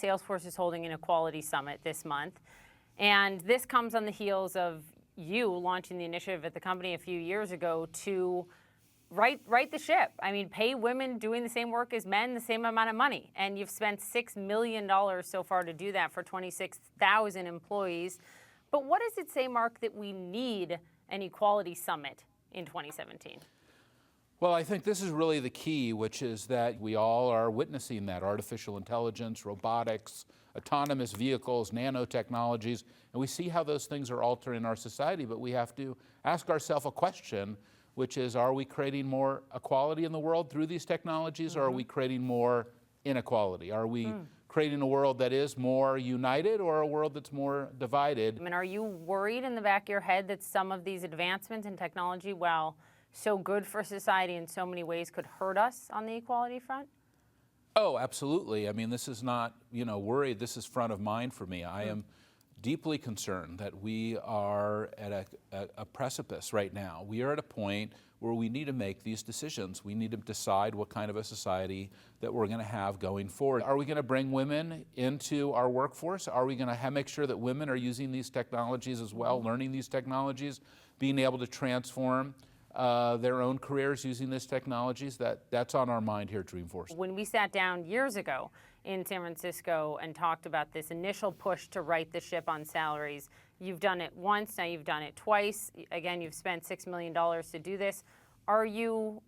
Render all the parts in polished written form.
Salesforce is holding an equality summit this month. And this comes on the heels of you launching the initiative at the company a few years ago to right the ship. I mean, pay women doing the same work as men the same amount of money. And you've spent $6 million so far to do that for 26,000 employees. But what does it say, Marc, that we need an equality summit in 2017? Well, I think this is really the key, which is that we all are witnessing that artificial intelligence, robotics, autonomous vehicles, nanotechnologies, and we see how those things are altering our society, but we have to ask ourselves a question, which is, are we creating more equality in the world through these technologies, or are we creating more inequality? Are we creating a world that is more united or a world that's more divided? I mean, are you worried in the back of your head that some of these advancements in technology, while so good for society in so many ways, could hurt us on the equality front? Oh, absolutely. I mean, this is not, worried. This is front of mind for me. I am deeply concerned that we are at a precipice right now. We are at a point where we need to make these decisions. We need to decide what kind of a society that we're going to have going forward. Are we going to bring women into our workforce? Are we going to make sure that women are using these technologies as well, learning these technologies, being able to transform their own careers using these technologies? That's on our mind here at Dreamforce. When we sat down years ago in San Francisco and talked about this initial push to right the ship on salaries, you've done it once, now you've done it twice. Again, you've spent $6 million to do this. Are you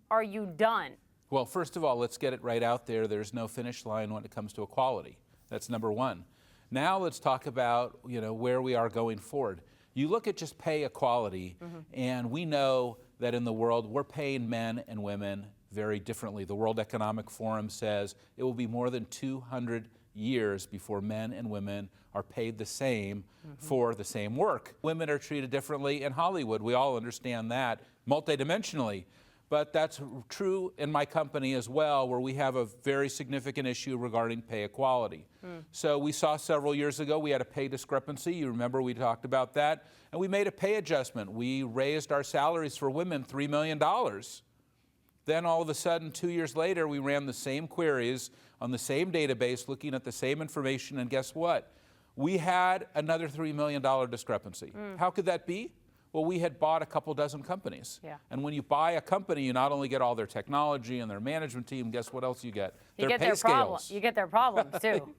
done? Well, first of all, let's get it right out there. There's no finish line when it comes to equality. That's number one. Now let's talk about where we are going forward. You look at just pay equality, and we know that in the world we're paying men and women very differently. The World Economic Forum says it will be more than 200 years before men and women are paid the same for the same work. Women are treated differently in Hollywood. We all understand that multidimensionally. But that's true in my company as well, where we have a very significant issue regarding pay equality. So we saw several years ago, we had a pay discrepancy. You remember we talked about that. And we made a pay adjustment. We raised our salaries for women $3 million. Then all of a sudden, 2 years later, we ran the same queries on the same database, looking at the same information, and guess what? We had another $3 million discrepancy. How could that be? Well, we had bought a couple dozen companies. Yeah. And when you buy a company, you not only get all their technology and their management team, guess what else you get? You their get pay their scales. You get their problems, too.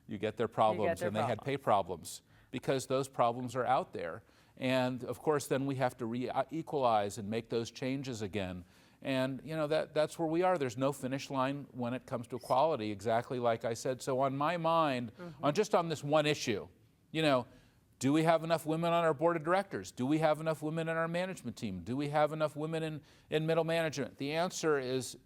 You get their problems, and they had pay problems because those problems are out there. And of course, then we have to re-equalize and make those changes again. And that's where we are. There's no finish line when it comes to equality, exactly like I said. So on my mind, on this one issue, do we have enough women on our board of directors? Do we have enough women in our management team? Do we have enough women in middle management? The answer is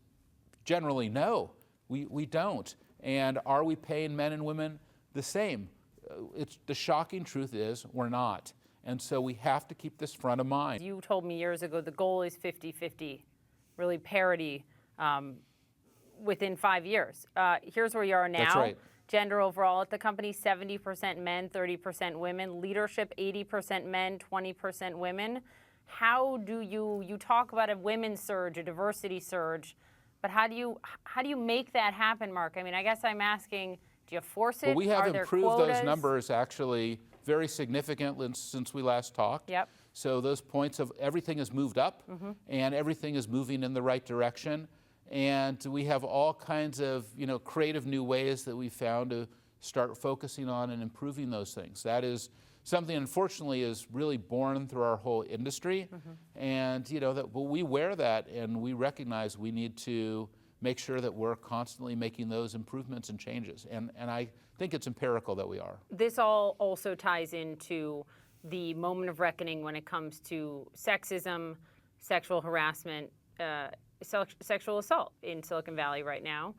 generally no, we don't. And are we paying men and women the same? The shocking truth is we're not. And so we have to keep this front of mind. You told me years ago the goal is 50-50, really parity within 5 years. Here's where you are now. That's right. Gender overall at the company, 70% men, 30% women. Leadership, 80% men, 20% women. How do you talk about a women's surge, a diversity surge, but how do you make that happen, Marc? I mean, I guess I'm asking, do you force it? Well, we have Are there improved quotas? those numbers actually very significantly since we last talked. Yep. So those points of everything has moved up and everything is moving in the right direction. And we have all kinds of creative new ways that we found to start focusing on and improving those things. That is something, unfortunately, is really born through our whole industry. And but we wear that, and we recognize we need to make sure that we're constantly making those improvements and changes. And I think it's empirical that we are. This all also ties into the moment of reckoning when it comes to sexism, sexual harassment, sexual assault in Silicon Valley right now.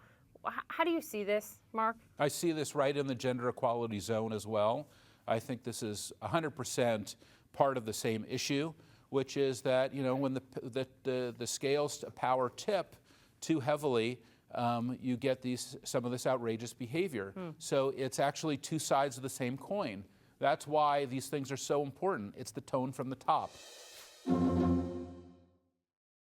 How do you see this, Marc? I see this right in the gender equality zone as well. I think this is 100% part of the same issue, which is that when the scales of power tip too heavily, you get some of this outrageous behavior. So it's actually two sides of the same coin. That's why these things are so important. It's the tone from the top.